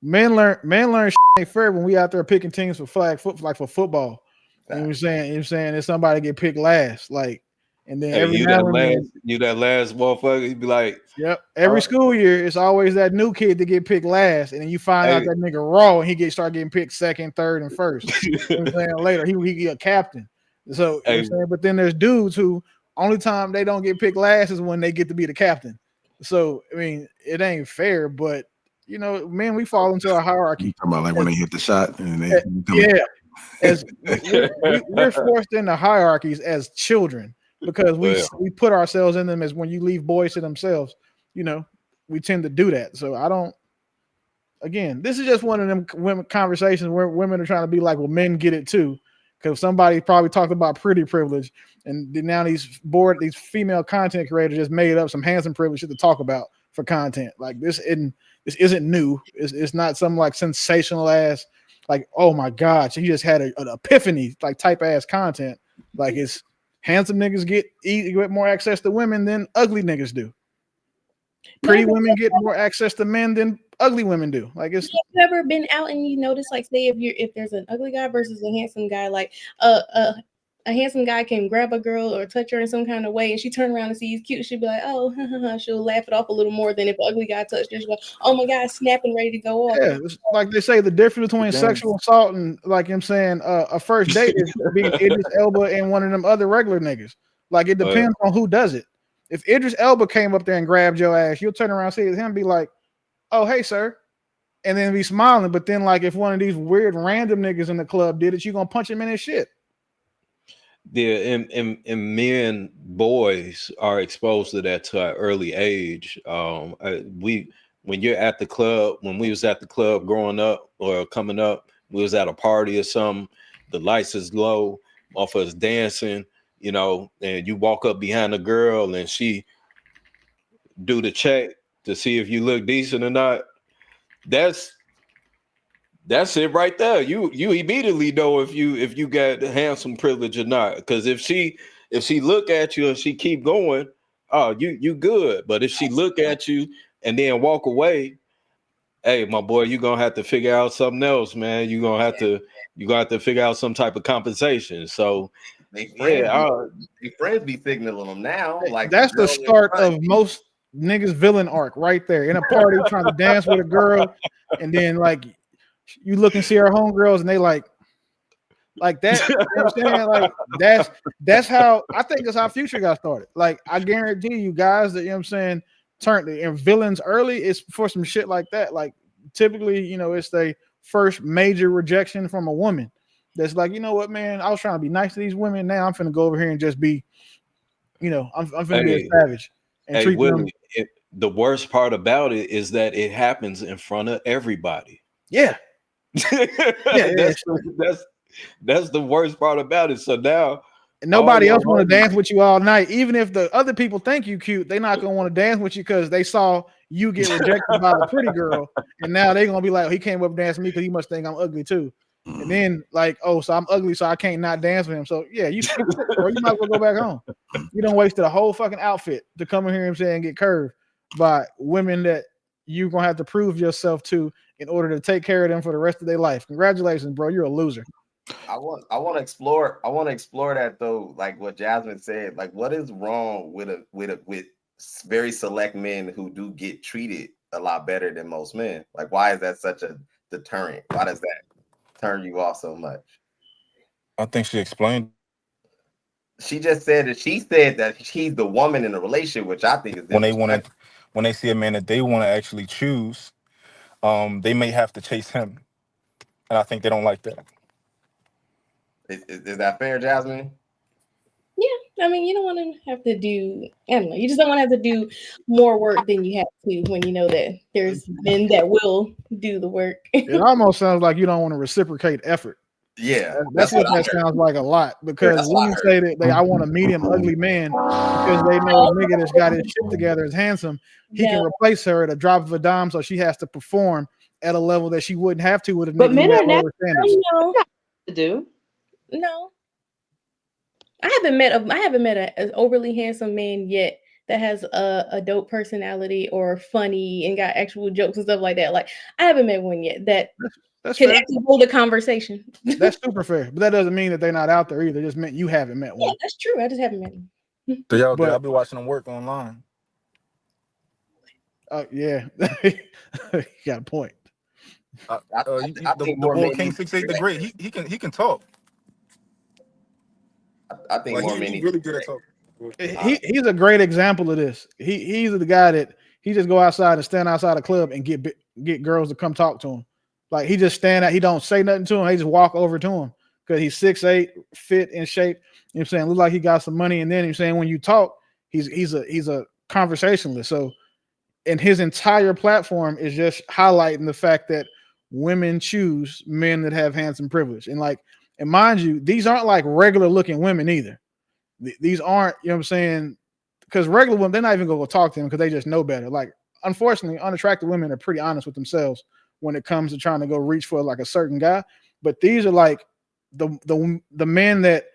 Men learn ain't fair when we out there picking teams for like for football. You know what I'm saying? You know what I'm saying? If somebody get picked last, like, and then Hey, every now and then, you that last motherfucker. He'd be like, yep, every uh, school year, it's always that new kid to get picked last, and then you find out hey, that nigga raw, and start getting picked second, third, and first. You know what I'm saying? Later, he get a captain. So you know what I'm hey, saying? But then there's dudes who only time they don't get picked last is when they get to be the captain. So I mean, it ain't fair, but man, we fall into a You hierarchy. talking about like when As, they hit the shot and they coming. yeah, as we're forced into hierarchies as children because we well, we put ourselves in them. As when you leave boys to themselves, you know, we tend to do that. So I don't. Again, this is just one of them women conversations where women are trying to be like, well, men get it too, because somebody probably talked about pretty privilege, and now these female content creators just made up some handsome privilege shit to talk about for content. Like this isn't new. It's not some like sensational ass like, oh my god, she just had an epiphany like type ass content. Like it's handsome niggas get more access to women than ugly niggas do. No, Pretty but women get more access to men than ugly women do. Like it's have you ever been out and you notice, like, say if there's an ugly guy versus a handsome guy, like a handsome guy can grab a girl or touch her in some kind of way, and she turn around and see he's cute, she'll be like, oh, she'll laugh it off a little more than if an ugly guy touched her. She'll go, oh my god, snapping, ready to go off. yeah, it's like they say the difference between sexual assault and like I'm saying a first date is being Idris Elba and one of them other regular niggas. Like it depends on who does it. If Idris Elba came up there and grabbed your ass, you'll turn around, see him, and be like, "Oh, hey, sir," and then be smiling. But then, like, if one of these weird random niggas in the club did it, you gonna punch him in his shit. and men, boys are exposed to that to an early age. When you're at the club, when we was at the club growing up or coming up, we was at a party or something. The lights is low, off us dancing, and you walk up behind a girl and she do the check to see if you look decent or not. That's it right there. You immediately know if you got handsome privilege or not. Because if she look at you and she keep going, oh, you good. But if she look at you and then walk away, hey, my boy, you're gonna have to figure out something else, man. You're gonna have to figure out some type of compensation. So they yeah, friends be signaling them now. Like that's the start of most niggas villain arc right there. In a party trying to dance with a girl, and then like you look and see her homegirls, and they like that. You know what I'm saying? Like that's how I think that's how Future got started. Like I guarantee you guys that, you know what I'm saying, turned and villains early is for some shit like that. Like typically, it's the first major rejection from a woman. That's like, you know what, man, I was trying to be nice to these women. Now I'm finna go over here and just be, I'm finna be a savage and treat them. Willie, the worst part about it is that it happens in front of everybody. Yeah. That's the worst part about it. So now nobody else want to dance with you all night. Even if the other people think you cute, they're not gonna want to dance with you because they saw you get rejected by the pretty girl, and now they're gonna be like, oh, he came up dancing with me because he must think I'm ugly too. And then like, oh, so I'm ugly, so I can't not dance with him. So yeah, you or you might as well go back home. You don't wasted a whole fucking outfit to come in here and say and get curved by women that you're gonna have to prove yourself to in order to take care of them for the rest of their life. Congratulations, bro. You're a loser. I want to explore that though, like what Jasmine said. Like, what is wrong with very select men who do get treated a lot better than most men? Like, why is that such a deterrent? Why does that turn you off so much? I think she explained. She just said that she's the woman in the relationship, which I think is when they see a man that they want to actually choose, they may have to chase him, and I think they don't like that. Is that fair, Jasmine? Yeah, I mean, you don't want to have to do. I don't know. You just don't want to have to do more work than you have to when you know that there's men that will do the work. It almost sounds like you don't want to reciprocate effort. Yeah, that's what that sounds like a lot, because women say that I want a medium ugly man because they know a nigga that's got his shit together is handsome. He can replace her at a drop of a dime, so she has to perform at a level that she wouldn't have to with a nigga. But men are never to do. No, I haven't met an overly handsome man yet that has a dope personality or funny and got actual jokes and stuff like that. Like I haven't met one yet that That's can fair. actually hold a conversation. That's super fair, but that doesn't mean that they're not out there either. It just meant you haven't met Yeah, one. that's true. I just haven't met him. Do y'all be watching them work online? Yeah, you got a point. The boy King 6'8" the Great. He can talk. I think more men he's really good at talking. He's a great example of this. He's the guy that he just go outside and stand outside a club and get girls to come talk to him. Like he just stand out. He don't say nothing to him. He just walk over to him because he's 6'8", fit in shape. You know what I'm saying? Look like he got some money. And then you're saying when you talk, he's a conversationalist. So, and his entire platform is just highlighting the fact that women choose men that have handsome privilege. And mind you, these aren't like regular looking women either. These aren't, you know what I'm saying? Because regular women, they're not even going to talk to him because they just know better. Like, unfortunately, unattractive women are pretty honest with themselves when it comes to trying to go reach for like a certain guy. But these are like the men that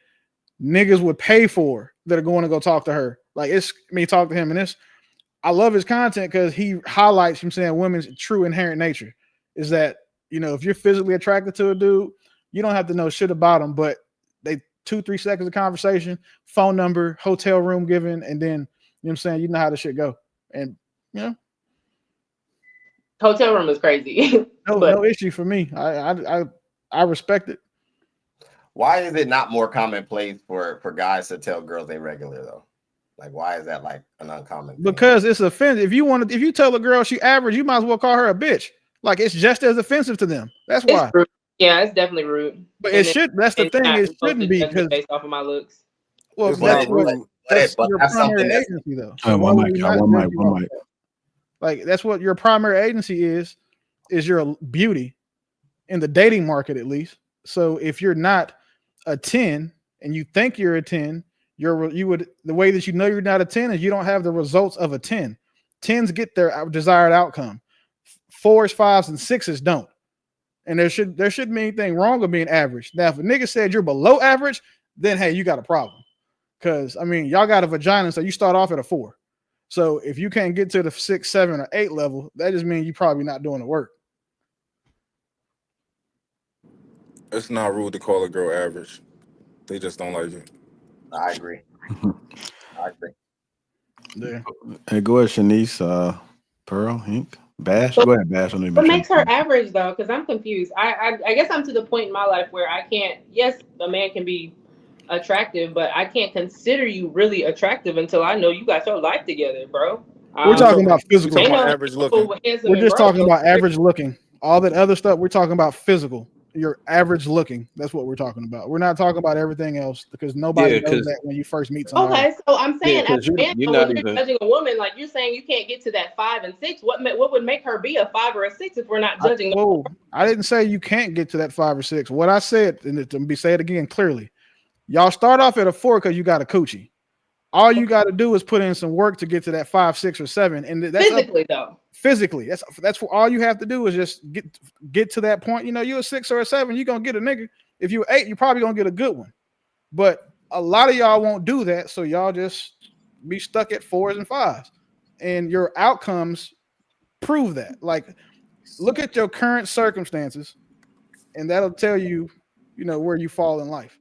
niggas would pay for that are going to go talk to her. Like, it's me talk to him, and I love his content because he highlights him saying women's true inherent nature is that, you know, if you're physically attracted to a dude, you don't have to know shit about him, but they 2-3 seconds of conversation, phone number, hotel room given, and then, you know what I'm saying, you know how the shit go. And, you know, hotel room is crazy. No issue for me. I respect it. Why is it not more commonplace for guys to tell girls they regular though? Like, why is that like an uncommon thing? Because it's offensive. If you tell a girl she average, you might as well call her a bitch. Like, it's just as offensive to them. That's why. Rude. Yeah, it's definitely rude. But it should. That's the thing. It shouldn't be because based off of my looks. Well, that's your primary agency, though. So one mic. Like, that's what your primary agency is your beauty in the dating market, at least. So if you're not a 10 and you think you're a 10, the way that you know you're not a 10 is you don't have the results of a 10. 10s get their desired outcome. 4s, 5s, and 6s don't. And there shouldn't be anything wrong with being average. Now, if a nigga said you're below average, then hey, you got a problem. Because I mean, y'all got a vagina, so you start off at a 4. So if you can't get to the 6, 7, or 8 level, that just means you probably not doing the work. It's not rude to call a girl average. They just don't like it. I agree. Yeah. Hey, go ahead, Shanice. Pearl, Hink, Bash. Go ahead, Bash. What makes her average though? Because I'm confused. I guess I'm to the point in my life where I can't. Yes, a man can be attractive, but I can't consider you really attractive until I know you got your life together, bro. We're talking about physical. We're talking about average looking. We're just talking about average looking. All that other stuff, we're talking about physical. You're average looking. That's what we're talking about. We're not talking about everything else because nobody knows that when you first meet somebody. Okay, so I'm saying as a man, you're when you're judging a woman, like you're saying you can't get to that 5 and 6. What would make her be a 5 or a 6 if we're not judging? I didn't say you can't get to that 5 or 6. What I said, and to say it again clearly, y'all start off at a 4 because you got a coochie. All you got to do is put in some work to get to that 5, 6, or 7, and that's physically though. Physically, that's what all you have to do is just get to that point. You know, you're a 6 or a 7, you're gonna get a nigga. If you're 8, you're probably gonna get a good one. But a lot of y'all won't do that, so y'all just be stuck at 4s and 5s, and your outcomes prove that. Like, look at your current circumstances, and that'll tell you, you know, where you fall in life.